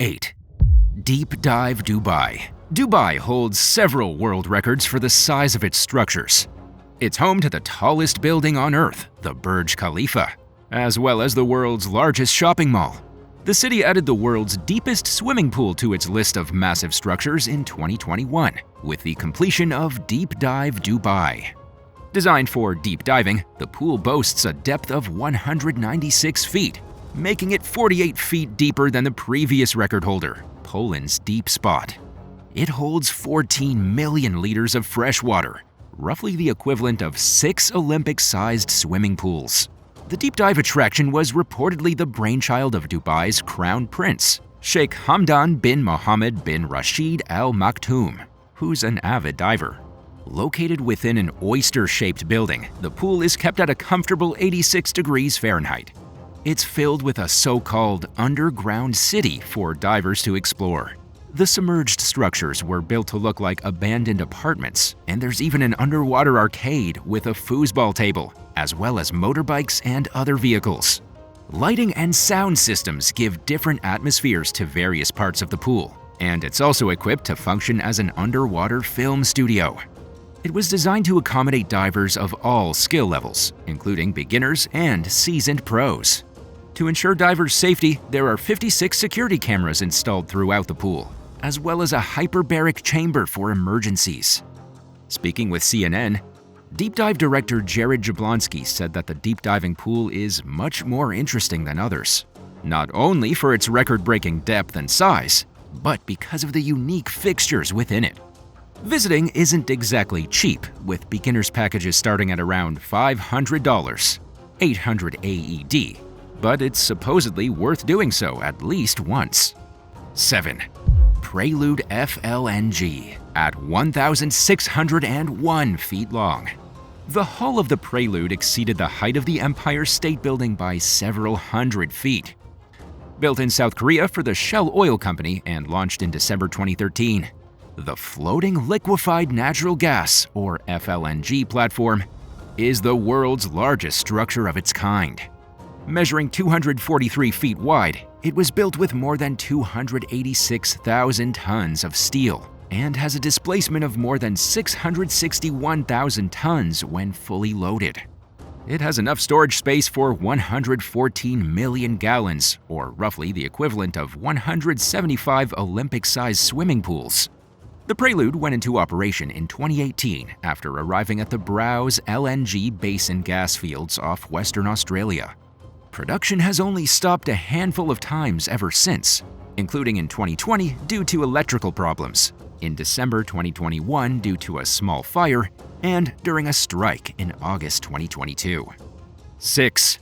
8. Deep Dive Dubai. Dubai holds several world records for the size of its structures. It's home to the tallest building on Earth, the Burj Khalifa, as well as the world's largest shopping mall. The city added the world's deepest swimming pool to its list of massive structures in 2021, with the completion of Deep Dive Dubai. Designed for deep diving, the pool boasts a depth of 196 feet, making it 48 feet deeper than the previous record holder, Poland's Deep Spot. It holds 14 million liters of fresh water, roughly the equivalent of 6 Olympic-sized swimming pools. The deep dive attraction was reportedly the brainchild of Dubai's crown prince, Sheikh Hamdan bin Mohammed bin Rashid Al Maktoum, who's an avid diver. Located within an oyster-shaped building, the pool is kept at a comfortable 86 degrees Fahrenheit. It's filled with a so-called underground city for divers to explore. The submerged structures were built to look like abandoned apartments, and there's even an underwater arcade with a foosball table, as well as motorbikes and other vehicles. Lighting and sound systems give different atmospheres to various parts of the pool, and it's also equipped to function as an underwater film studio. It was designed to accommodate divers of all skill levels, including beginners and seasoned pros. To ensure divers' safety, there are 56 security cameras installed throughout the pool, as well as a hyperbaric chamber for emergencies. Speaking with CNN, deep dive director Jared Jablonski said that the deep diving pool is much more interesting than others, not only for its record-breaking depth and size, but because of the unique fixtures within it. Visiting isn't exactly cheap, with beginners packages starting at around $500, 800 AED, but it's supposedly worth doing so at least once. 7. Prelude FLNG, at 1,601 feet long. The hull of the Prelude exceeded the height of the Empire State Building by several hundred feet. Built in South Korea for the Shell Oil Company and launched in December 2013, the Floating Liquefied Natural Gas, or FLNG platform, is the world's largest structure of its kind. Measuring 243 feet wide, it was built with more than 286,000 tons of steel and has a displacement of more than 661,000 tons when fully loaded. It has enough storage space for 114 million gallons, or roughly the equivalent of 175 Olympic-sized swimming pools. The Prelude went into operation in 2018 after arriving at the Browse LNG Basin gas fields off Western Australia. Production has only stopped a handful of times ever since, including in 2020 due to electrical problems, in December 2021 due to a small fire, and during a strike in August 2022. 6.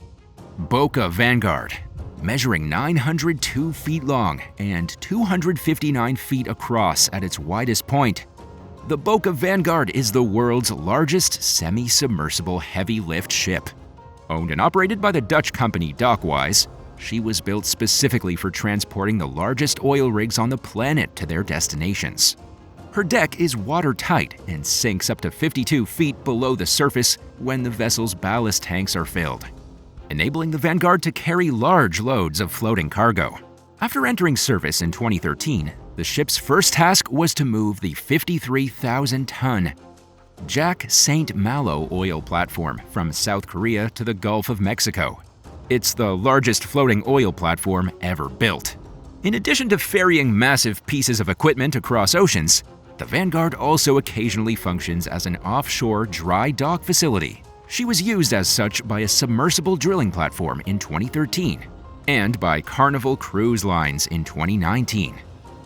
Boke of Vanguard. Measuring 902 feet long and 259 feet across at its widest point, the Boke of Vanguard is the world's largest semi-submersible heavy-lift ship. Owned and operated by the Dutch company Dockwise, she was built specifically for transporting the largest oil rigs on the planet to their destinations. Her deck is watertight and sinks up to 52 feet below the surface when the vessel's ballast tanks are filled, enabling the Vanguard to carry large loads of floating cargo. After entering service in 2013, the ship's first task was to move the 53,000-ton Jack St. Malo oil platform from South Korea to the Gulf of Mexico. It's the largest floating oil platform ever built. In addition to ferrying massive pieces of equipment across oceans, the Vanguard also occasionally functions as an offshore dry dock facility. She was used as such by a submersible drilling platform in 2013 and by Carnival Cruise Lines in 2019.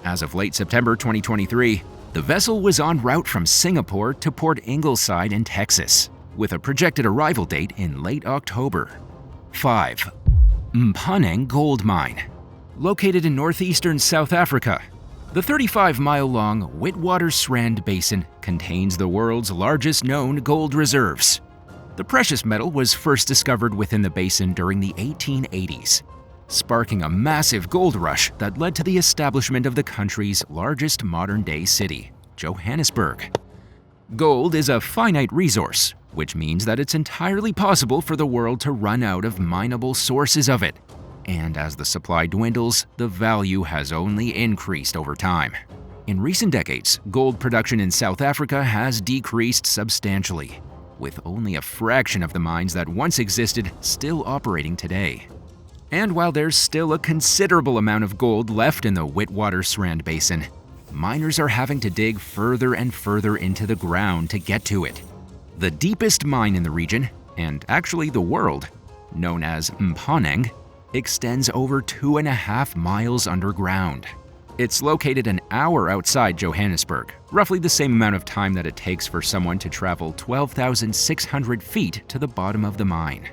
As of late September 2023, the vessel was en route from Singapore to Port Ingleside in Texas, with a projected arrival date in late October. 5. Mponeng Gold Mine. Located in northeastern South Africa, the 35-mile-long Witwatersrand Basin contains the world's largest known gold reserves. The precious metal was first discovered within the basin during the 1880s, sparking a massive gold rush that led to the establishment of the country's largest modern-day city, Johannesburg. Gold is a finite resource, which means that it's entirely possible for the world to run out of mineable sources of it. and as the supply dwindles, the value has only increased over time. In recent decades, gold production in South Africa has decreased substantially, with only a fraction of the mines that once existed still operating today. And while there's still a considerable amount of gold left in the Witwatersrand Basin, miners are having to dig further and further into the ground to get to it. The deepest mine in the region, and actually the world, known as Mponeng, extends over 2.5 miles underground. It's located an hour outside Johannesburg, roughly the same amount of time that it takes for someone to travel 12,600 feet to the bottom of the mine.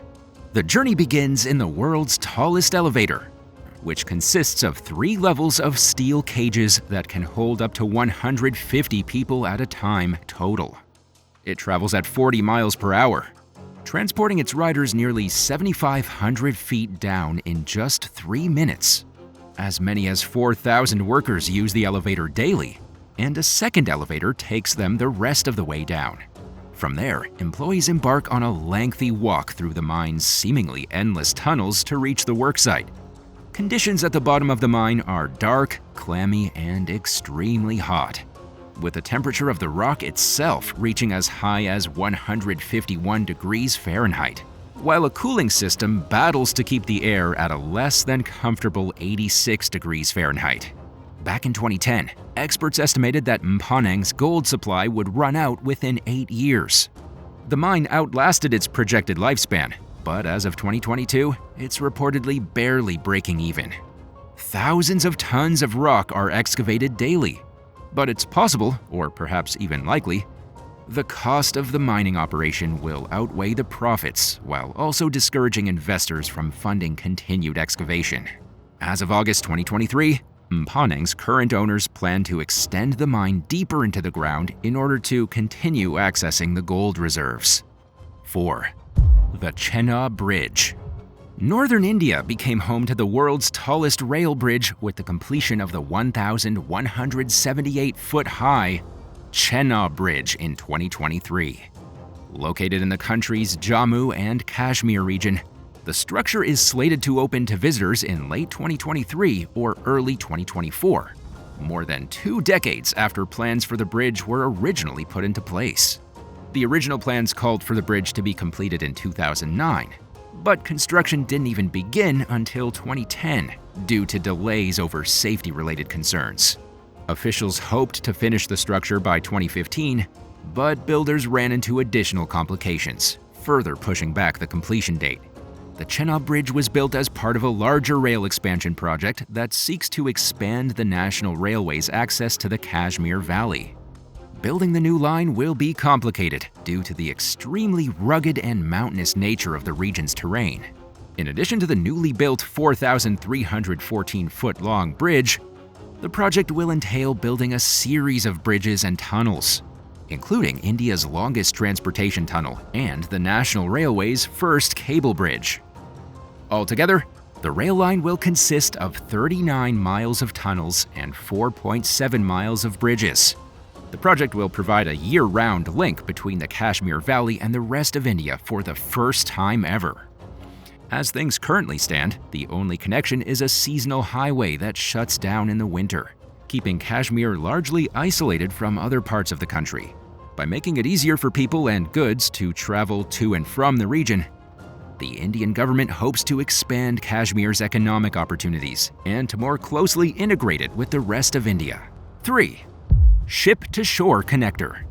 The journey begins in the world's tallest elevator, which consists of 3 levels of steel cages that can hold up to 150 people at a time total. It travels at 40 miles per hour, transporting its riders nearly 7,500 feet down in just 3 minutes. As many as 4,000 workers use the elevator daily, and a second elevator takes them the rest of the way down. From there, employees embark on a lengthy walk through the mine's seemingly endless tunnels to reach the worksite. Conditions at the bottom of the mine are dark, clammy, and extremely hot, with the temperature of the rock itself reaching as high as 151 degrees Fahrenheit, while a cooling system battles to keep the air at a less than comfortable 86 degrees Fahrenheit. Back in 2010, experts estimated that Mponeng's gold supply would run out within 8 years. The mine outlasted its projected lifespan, but as of 2022, it's reportedly barely breaking even. Thousands of tons of rock are excavated daily, but it's possible, or perhaps even likely, the cost of the mining operation will outweigh the profits while also discouraging investors from funding continued excavation. As of August 2023, Mponeng's current owners plan to extend the mine deeper into the ground in order to continue accessing the gold reserves. 4. The Channa Bridge. Northern India became home to the world's tallest rail bridge with the completion of the 1,178-foot-high Channa Bridge in 2023. Located in the country's Jammu and Kashmir region, the structure is slated to open to visitors in late 2023 or early 2024, more than 2 decades after plans for the bridge were originally put into place. The original plans called for the bridge to be completed in 2009, but construction didn't even begin until 2010 due to delays over safety-related concerns. Officials hoped to finish the structure by 2015, but builders ran into additional complications, further pushing back the completion date. The Channa Bridge was built as part of a larger rail expansion project that seeks to expand the National Railway's access to the Kashmir Valley. Building the new line will be complicated due to the extremely rugged and mountainous nature of the region's terrain. In addition to the newly built 4,314-foot-long bridge, the project will entail building a series of bridges and tunnels, including India's longest transportation tunnel and the National Railway's first cable bridge. Altogether, the rail line will consist of 39 miles of tunnels and 4.7 miles of bridges. The project will provide a year-round link between the Kashmir Valley and the rest of India for the first time ever. As things currently stand, the only connection is a seasonal highway that shuts down in the winter, keeping Kashmir largely isolated from other parts of the country. By making it easier for people and goods to travel to and from the region, the Indian government hopes to expand Kashmir's economic opportunities and to more closely integrate it with the rest of India. 3. Ship-to-shore connector.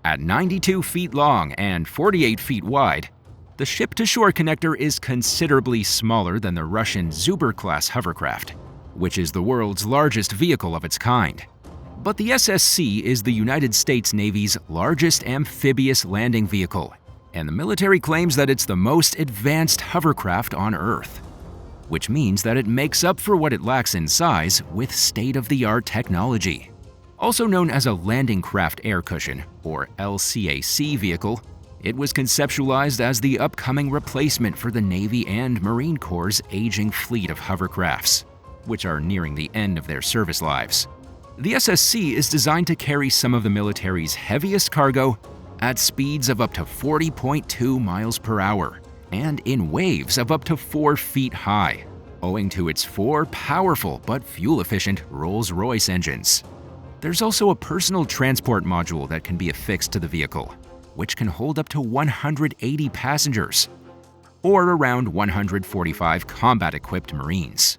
At 92 feet long and 48 feet wide, the ship-to-shore connector is considerably smaller than the Russian Zubr-class hovercraft, which is the world's largest vehicle of its kind. But the SSC is the United States Navy's largest amphibious landing vehicle, and the military claims that it's the most advanced hovercraft on Earth, which means that it makes up for what it lacks in size with state-of-the-art technology. Also known as a landing craft air cushion, or LCAC vehicle, it was conceptualized as the upcoming replacement for the Navy and Marine Corps' aging fleet of hovercrafts, which are nearing the end of their service lives. The SSC is designed to carry some of the military's heaviest cargo at speeds of up to 40.2 miles per hour and in waves of up to 4 feet high. owing to its 4 powerful but fuel-efficient Rolls-Royce engines. There's also a personal transport module that can be affixed to the vehicle, which can hold up to 180 passengers, or around 145 combat-equipped Marines.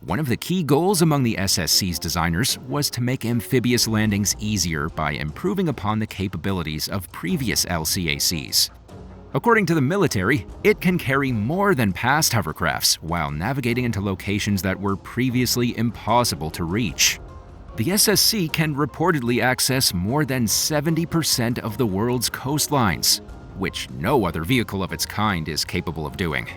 One of the key goals among the SSC's designers was to make amphibious landings easier by improving upon the capabilities of previous LCACs. According to the military, it can carry more than past hovercrafts while navigating into locations that were previously impossible to reach. The SSC can reportedly access more than 70% of the world's coastlines, which no other vehicle of its kind is capable of doing.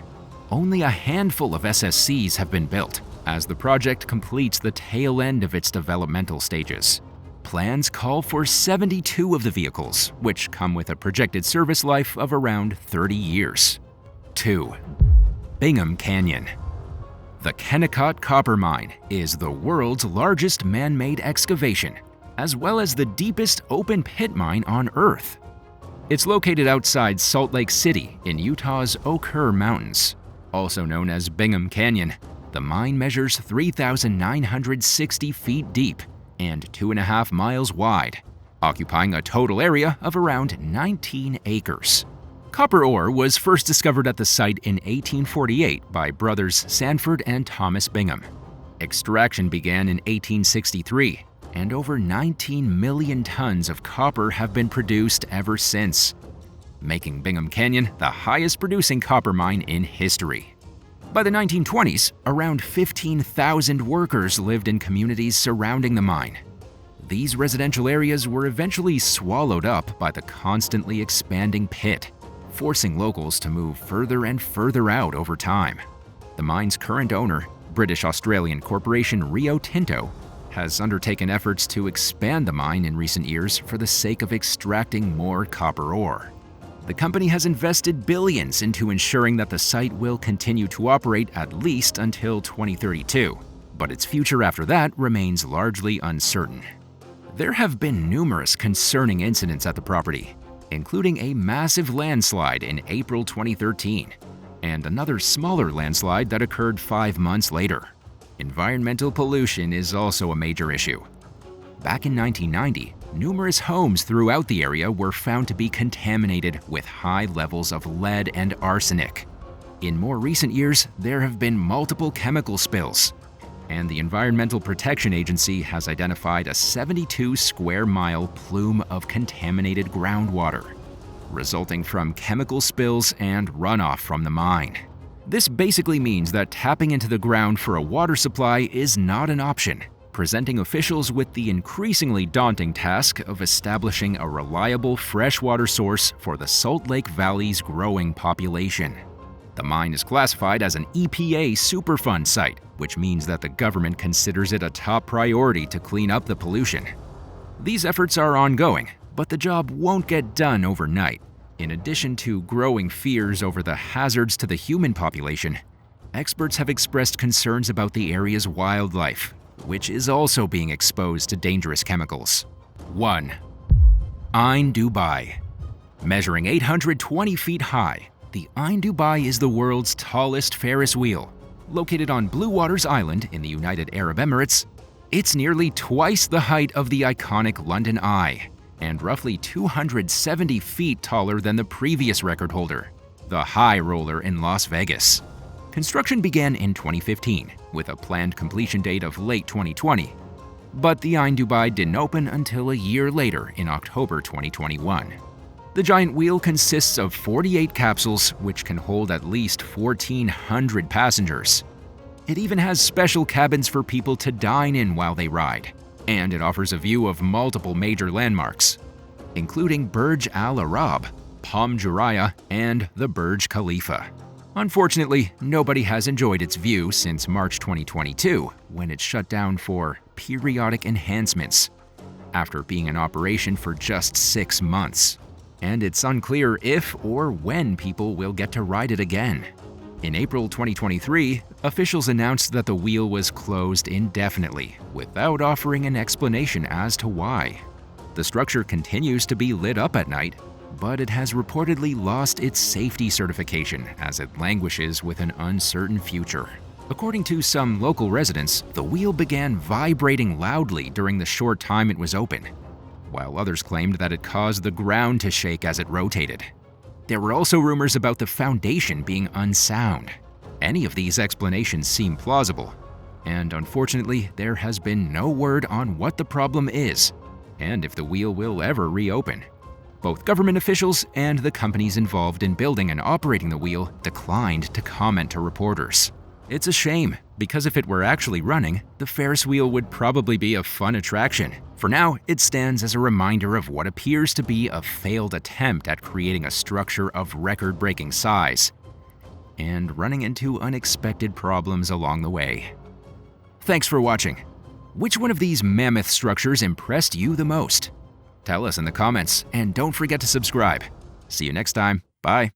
Only a handful of SSCs have been built, as the project completes the tail end of its developmental stages. Plans call for 72 of the vehicles, which come with a projected service life of around 30 years. 2. Bingham Canyon. The Kennecott Copper Mine is the world's largest man-made excavation, as well as the deepest open-pit mine on Earth. It's located outside Salt Lake City in Utah's Oquirrh Mountains. Also known as Bingham Canyon, the mine measures 3,960 feet deep and 2.5 miles wide, occupying a total area of around 19 acres. Copper ore was first discovered at the site in 1848 by brothers Sanford and Thomas Bingham. Extraction began in 1863, and over 19 million tons of copper have been produced ever since, making Bingham Canyon the highest producing copper mine in history. By the 1920s, around 15,000 workers lived in communities surrounding the mine. These residential areas were eventually swallowed up by the constantly expanding pit, forcing locals to move further and further out over time. The mine's current owner, British-Australian corporation Rio Tinto, has undertaken efforts to expand the mine in recent years for the sake of extracting more copper ore. The company has invested billions into ensuring that the site will continue to operate at least until 2032, but its future after that remains largely uncertain. There have been numerous concerning incidents at the property, including a massive landslide in April 2013, and another smaller landslide that occurred 5 months later. Environmental pollution is also a major issue. Back in 1990, numerous homes throughout the area were found to be contaminated with high levels of lead and arsenic. In more recent years, there have been multiple chemical spills, and the Environmental Protection Agency has identified a 72 square mile plume of contaminated groundwater, resulting from chemical spills and runoff from the mine. This basically means that tapping into the ground for a water supply is not an option, presenting officials with the increasingly daunting task of establishing a reliable freshwater source for the Salt Lake Valley's growing population. The mine is classified as an EPA Superfund site, which means that the government considers it a top priority to clean up the pollution. These efforts are ongoing, but the job won't get done overnight. In addition to growing fears over the hazards to the human population, experts have expressed concerns about the area's wildlife, which is also being exposed to dangerous chemicals. 1. Ain Dubai. Measuring 820 feet high, the Ain Dubai is the world's tallest Ferris wheel. Located on Blue Waters Island in the United Arab Emirates, it's nearly twice the height of the iconic London Eye, and roughly 270 feet taller than the previous record holder, the High Roller in Las Vegas. Construction began in 2015, with a planned completion date of late 2020, but the Ain Dubai didn't open until a year later in October 2021. The giant wheel consists of 48 capsules, which can hold at least 1,400 passengers. It even has special cabins for people to dine in while they ride, and it offers a view of multiple major landmarks, including Burj Al Arab, Palm Juraya, and the Burj Khalifa. Unfortunately, nobody has enjoyed its view since March 2022, when it shut down for periodic enhancements, after being in operation for just 6 months. And it's unclear if or when people will get to ride it again. In April 2023, officials announced that the wheel was closed indefinitely, without offering an explanation as to why. The structure continues to be lit up at night, but it has reportedly lost its safety certification as it languishes with an uncertain future. According to some local residents, the wheel began vibrating loudly during the short time it was open, while others claimed that it caused the ground to shake as it rotated. There were also rumors about the foundation being unsound. Any of these explanations seem plausible, and unfortunately, there has been no word on what the problem is and if the wheel will ever reopen. Both government officials and the companies involved in building and operating the wheel declined to comment to reporters. It's a shame, because if it were actually running, the Ferris wheel would probably be a fun attraction. For now, it stands as a reminder of what appears to be a failed attempt at creating a structure of record-breaking size, and running into unexpected problems along the way. Thanks for watching. Which one of these mammoth structures impressed you the most? Tell us in the comments, and don't forget to subscribe. See you next time. Bye.